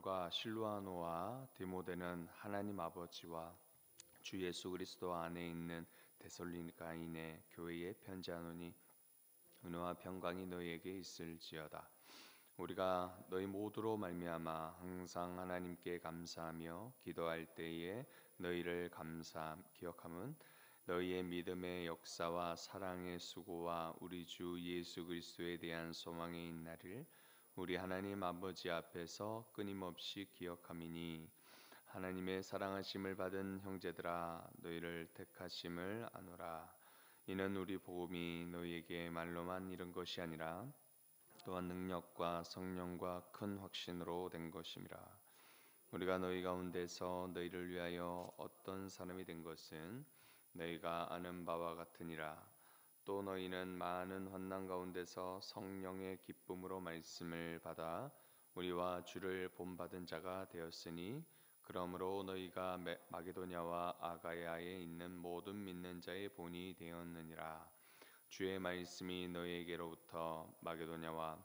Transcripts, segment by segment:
바울과 실루아노와 디모데는 하나님 아버지와 주 예수 그리스도 안에 있는 데살로니가인의 교회에 편지하노니 은혜와 평강이 너희에게 있을지어다. 우리가 너희 모두로 말미암아 항상 하나님께 감사하며 기도할 때에 너희를 기억함은 너희의 믿음의 역사와 사랑의 수고와 우리 주 예수 그리스도에 대한 소망의 있나를 우리 하나님 아버지 앞에서 끊임없이 기억함이니 하나님의 사랑하심을 받은 형제들아 너희를 택하심을 아노라. 이는 우리 복음이 너희에게 말로만 이른 것이 아니라 또한 능력과 성령과 큰 확신으로 된 것임이라. 우리가 너희 가운데서 너희를 위하여 어떤 사람이 된 것은 너희가 아는 바와 같으니라. 또 너희는 많은 환난 가운데서 성령의 기쁨으로 말씀을 받아 우리와 주를 본받은 자가 되었으니 그러므로 너희가 마게도냐와 아가야에 있는 모든 믿는 자의 본이 되었느니라. 주의 말씀이 너희에게로부터 마게도냐와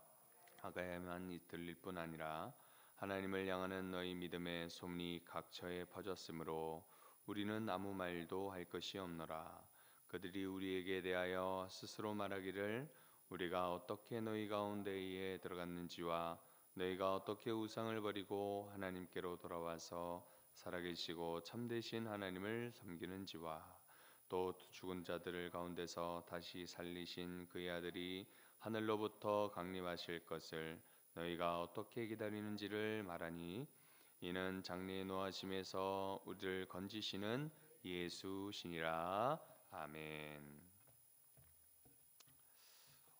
아가야만 들릴 뿐 아니라 하나님을 향하는 너희 믿음의 소문이 각처에 퍼졌으므로 우리는 아무 말도 할 것이 없노라. 그들이 우리에게 대하여 스스로 말하기를 우리가 어떻게 너희 가운데에 들어갔는지와 너희가 어떻게 우상을 버리고 하나님께로 돌아와서 살아계시고 참되신 하나님을 섬기는지와 또 죽은 자들 가운데서 다시 살리신 그의 아들이 하늘로부터 강림하실 것을 너희가 어떻게 기다리는지를 말하니 이는 장래의 노하심에서 우리를 건지시는 예수시니라. 아멘.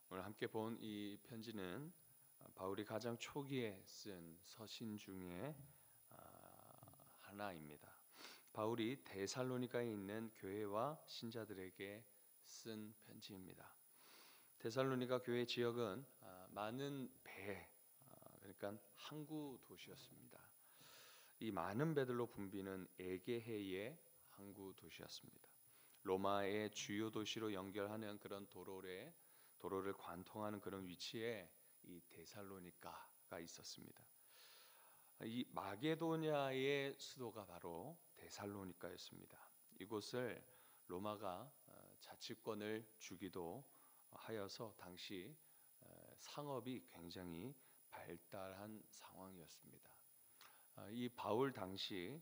오늘 함께 본 이 편지는 바울이 가장 초기에 쓴 서신 중에 하나입니다. 바울이 데살로니가에 있는 교회와 신자들에게 쓴 편지입니다. 데살로니가 교회 지역은 많은 배, 그러니까 항구 도시였습니다. 이 많은 배들로 붐비는 에게해의 항구 도시였습니다. 로마의 주요 도시로 연결하는 그런 도로를 관통하는 그런 위치에 이 데살로니가가 있었습니다. 이 마게도냐의 수도가 바로 데살로니가였습니다. 이곳을 로마가 자치권을 주기도 하여서 당시 상업이 굉장히 발달한 상황이었습니다. 이 바울 당시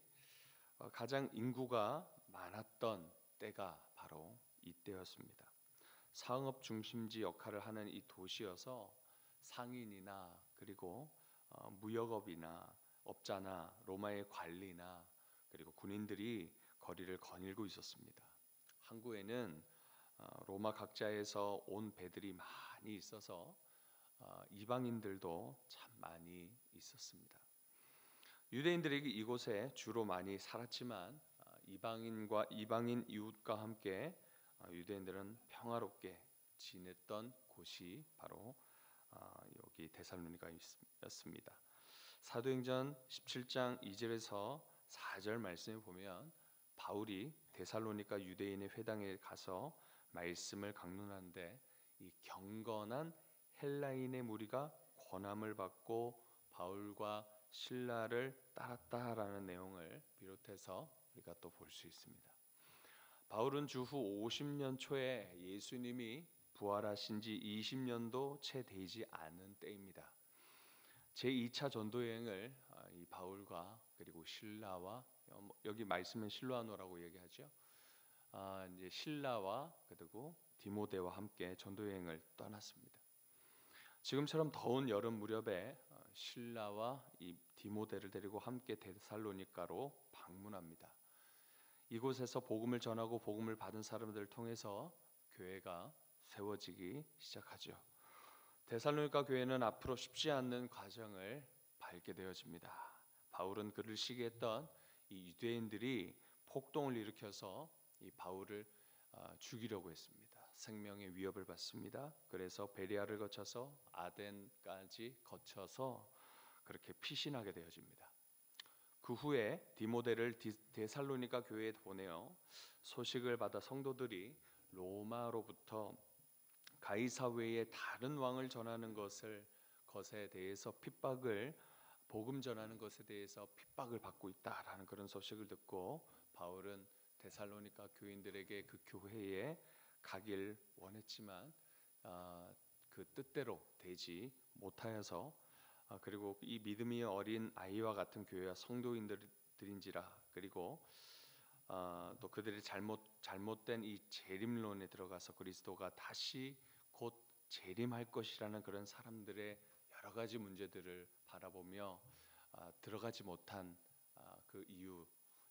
가장 인구가 많았던 때가 바로 이때였습니다. 상업 중심지 역할을 하는 이 도시여서 상인이나 그리고 무역업이나 업자나 로마의 관리나 그리고 군인들이 거리를 거닐고 있었습니다. 항구에는 로마 각지에서 온 배들이 많이 있어서 이방인들도 참 많이 있었습니다. 유대인들이 이곳에 주로 많이 살았지만 이방인 이웃과 함께 유대인들은 평화롭게 지냈던 곳이 바로 여기 데살로니가였습니다. 사도행전 17장 2절에서 4절 말씀을 보면 바울이 데살로니가 유대인의 회당에 가서 말씀을 강론하는데 이 경건한 헬라인의 무리가 권함을 받고 바울과 신라를 따랐다라는 내용을 비롯해서 우리가 또 볼 수 있습니다. 바울은 주후 50년 초에 예수님이 부활하신 지 20년도 채 되지 않은 때입니다. 제2차 전도여행을 이 바울과 그리고 신라와 여기 말씀은 실루아노라고 얘기하죠. 이제 신라와 그리고 디모데와 함께 전도여행을 떠났습니다. 지금처럼 더운 여름 무렵에 신라와 이 디모데를 데리고 함께 데살로니가로 방문합니다. 이곳에서 복음을 전하고 복음을 받은 사람들을 통해서 교회가 세워지기 시작하죠. 데살로니가 교회는 앞으로 쉽지 않는 과정을 밟게 되어집니다. 바울은 그를 시기했던 이 유대인들이 폭동을 일으켜서 이 바울을 죽이려고 했습니다. 생명의 위협을 받습니다. 그래서 베리아를 거쳐서 아덴까지 거쳐서 그렇게 피신하게 되어집니다. 그 후에 디모데를 데살로니가 교회에 보내어 소식을 받아 성도들이 로마로부터 가이사 외에 다른 왕을 전하는 것에 대해서 핍박을 복음 전하는 것에 대해서 핍박을 받고 있다라는 그런 소식을 듣고 바울은 데살로니가 교인들에게 그 교회에 가길 원했지만 그 뜻대로 되지 못하여서 그리고 이 믿음이 어린 아이와 같은 교회와 성도인들인지라 그리고 또 그들의 잘못된 이 재림론에 들어가서 그리스도가 다시 곧 재림할 것이라는 그런 사람들의 여러 가지 문제들을 바라보며 들어가지 못한 그 이유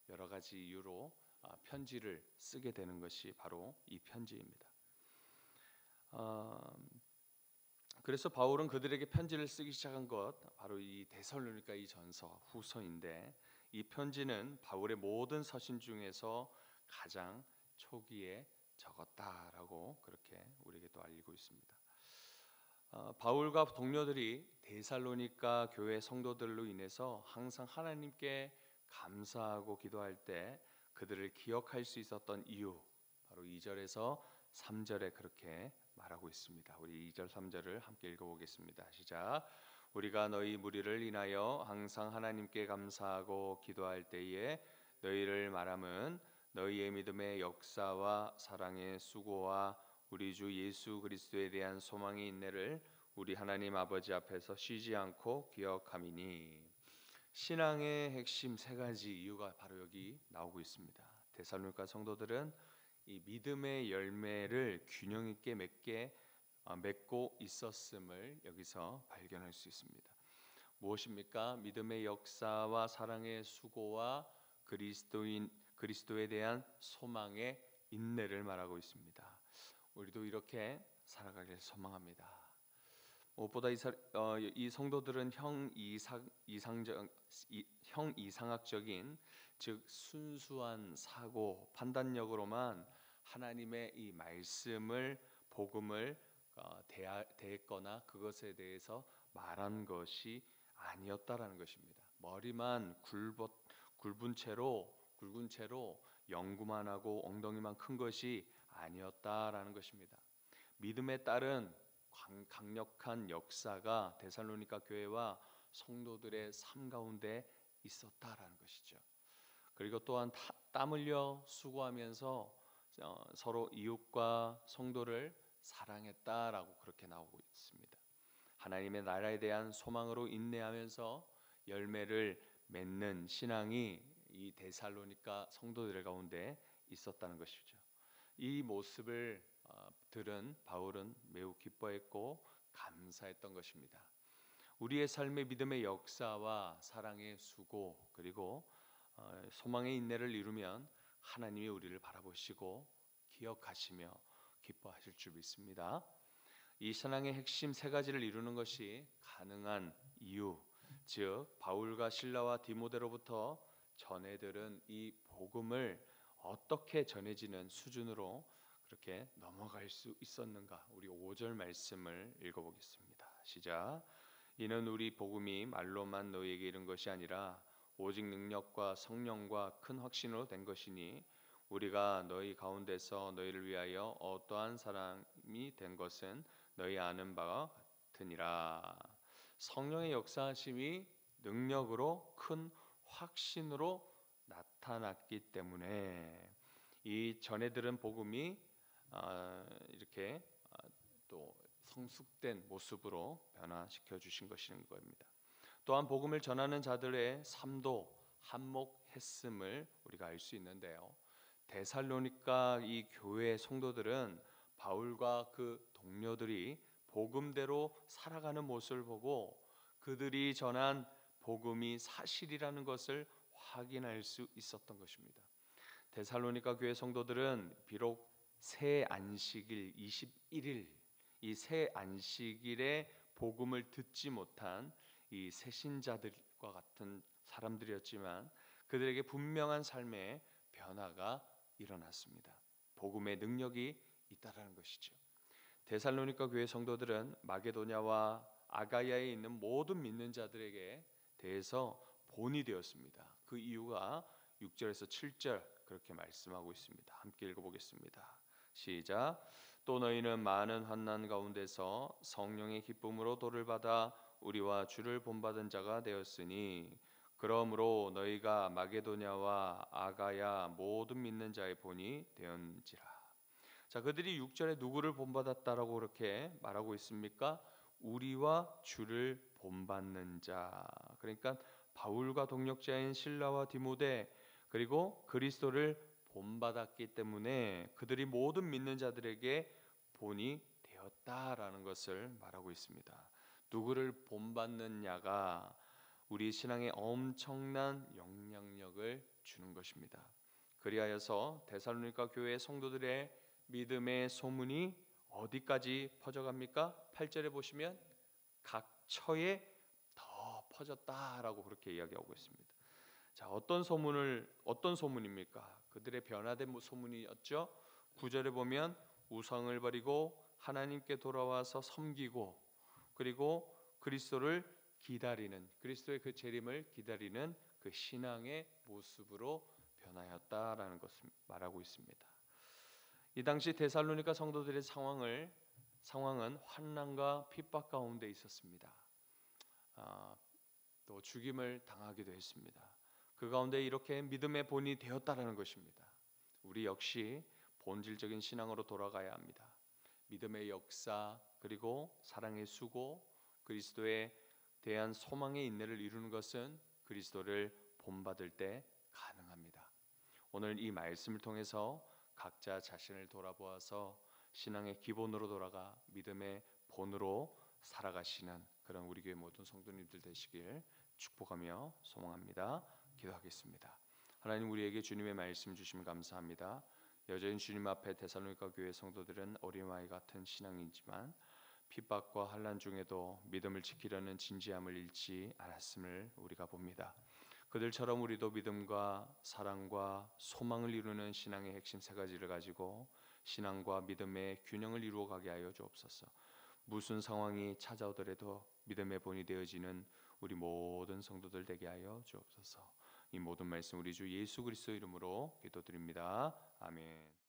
여러 가지 이유로 편지를 쓰게 되는 것이 바로 이 편지입니다. 그래서 바울은 그들에게 편지를 쓰기 시작한 것 바로 이 데살로니가 이 전서 후서인데 이 편지는 바울의 모든 서신 중에서 가장 초기에 적었다라고 그렇게 우리에게 또 알리고 있습니다. 바울과 동료들이 데살로니가 교회 성도들로 인해서 항상 하나님께 감사하고 기도할 때 그들을 기억할 수 있었던 이유 바로 2절에서 3절에 그렇게 말하고 있습니다. 우리 2절 3절을 함께 읽어보겠습니다. 시작. 우리가 너희 무리를 인하여 항상 하나님께 감사하고 기도할 때에 너희를 말함은 너희의 믿음의 역사와 사랑의 수고와 우리 주 예수 그리스도에 대한 소망의 인내를 우리 하나님 아버지 앞에서 쉬지 않고 기억함이니. 신앙의 핵심 세 가지 이유가 바로 여기 나오고 있습니다. 데살로니가 성도들은 이 믿음의 열매를 균형 있게 맺고 있었음을 여기서 발견할 수 있습니다. 무엇입니까? 믿음의 역사와 사랑의 수고와 그리스도에 대한 소망의 인내를 말하고 있습니다. 우리도 이렇게 살아가길 소망합니다. 무엇보다 이 성도들은 형이상학적인 즉 순수한 사고 판단력으로만 하나님의 이 말씀을 복음을 대했거나 그것에 대해서 말한 것이 아니었다라는 것입니다. 머리만 굵은 채로 연구만 하고 엉덩이만 큰 것이 아니었다라는 것입니다. 믿음에 따른 강력한 역사가 데살로니가 교회와 성도들의 삶 가운데 있었다라는 것이죠. 그리고 또한 땀 흘려 수고하면서 서로 이웃과 성도를 사랑했다라고 그렇게 나오고 있습니다. 하나님의 나라에 대한 소망으로 인내하면서 열매를 맺는 신앙이 이 데살로니가 성도들 가운데 있었다는 것이죠. 이 모습을 들은 바울은 매우 기뻐했고 감사했던 것입니다. 우리의 삶의 믿음의 역사와 사랑의 수고 그리고 소망의 인내를 이루면 하나님이 우리를 바라보시고 기억하시며 기뻐하실 줄 믿습니다. 이 신앙의 핵심 세 가지를 이루는 것이 가능한 이유, 즉 바울과 실라와 디모데로부터 전해들은 이 복음을 어떻게 전해지는 수준으로 그렇게 넘어갈 수 있었는가? 우리 5절 말씀을 읽어보겠습니다. 시작. 이는 우리 복음이 말로만 너희에게 이른 것이 아니라 오직 능력과 성령과 큰 확신으로 된 것이니 우리가 너희 가운데서 너희를 위하여 어떠한 사람이 된 것은 너희 아는 바가 같으니라. 성령의 역사하심이 능력으로 큰 확신으로 나타났기 때문에 이 전에 들은 복음이 이렇게 또 성숙된 모습으로 변화시켜 주신 것인 겁니다. 또한 복음을 전하는 자들의 삶도 한몫했음을 우리가 알 수 있는데요. 데살로니가 이 교회 성도들은 바울과 그 동료들이 복음대로 살아가는 모습을 보고 그들이 전한 복음이 사실이라는 것을 확인할 수 있었던 것입니다. 데살로니가 교회 성도들은 비록 새 안식일 21일 이 새 안식일에 복음을 듣지 못한 이 새신자들과 같은 사람들이었지만 그들에게 분명한 삶의 변화가 일어났습니다. 복음의 능력이 있다라는 것이죠. 데살로니가 교회 성도들은 마게도냐와 아가야에 있는 모든 믿는 자들에게 대해서 본이 되었습니다. 그 이유가 6절에서 7절 그렇게 말씀하고 있습니다. 함께 읽어보겠습니다. 시작. 또 너희는 많은 환난 가운데서 성령의 기쁨으로 도를 받아 우리와 주를 본받은 자가 되었으니 그러므로 너희가 마게도냐와 아가야 모든 믿는 자의 본이 되었지라. 자, 그들이 6절에 누구를 본받았다라고 그렇게 말하고 있습니까? 우리와 주를 본받는 자. 그러니까 바울과 동역자인 실라와 디모데 그리고 그리스도를 본받았기 때문에 그들이 모든 믿는 자들에게 본이 되었다라는 것을 말하고 있습니다. 누구를 본받느냐가 우리 신앙에 엄청난 영향력을 주는 것입니다. 그리하여서 데살로니가 교회 성도들의 믿음의 소문이 어디까지 퍼져갑니까? 8절에 보시면 각 처에 더 퍼졌다라고 그렇게 이야기하고 있습니다. 자, 어떤 소문입니까? 그들의 변화된 소문이었죠. 9절에 보면 우상을 버리고 하나님께 돌아와서 섬기고 그리고 그리스도를 기다리는 그리스도의 그 재림을 기다리는 그 신앙의 모습으로 변하였다라는 것을 말하고 있습니다. 이 당시 데살로니가 성도들의 상황은 환난과 핍박 가운데 있었습니다. 또 죽임을 당하기도 했습니다. 그 가운데 이렇게 믿음의 본이 되었다라는 것입니다. 우리 역시 본질적인 신앙으로 돌아가야 합니다. 믿음의 역사 그리고 사랑의 수고 그리스도에 대한 소망의 인내를 이루는 것은 그리스도를 본받을 때 가능합니다. 오늘 이 말씀을 통해서 각자 자신을 돌아보아서 신앙의 기본으로 돌아가 믿음의 본으로 살아가시는 그런 우리 교회 모든 성도님들 되시길 축복하며 소망합니다. 기도하겠습니다. 하나님, 우리에게 주님의 말씀 주시면 감사합니다. 여전히 주님 앞에 데살로니가 교회 성도들은 어린아이 같은 신앙이지만 핍박과 환난 중에도 믿음을 지키려는 진지함을 잃지 않았음을 우리가 봅니다. 그들처럼 우리도 믿음과 사랑과 소망을 이루는 신앙의 핵심 세 가지를 가지고 신앙과 믿음의 균형을 이루어 가게 하여 주옵소서. 무슨 상황이 찾아오더라도 믿음의 본이 되어지는 우리 모든 성도들 되게 하여 주옵소서. 이 모든 말씀 우리 주 예수 그리스도 이름으로 기도드립니다. 아멘.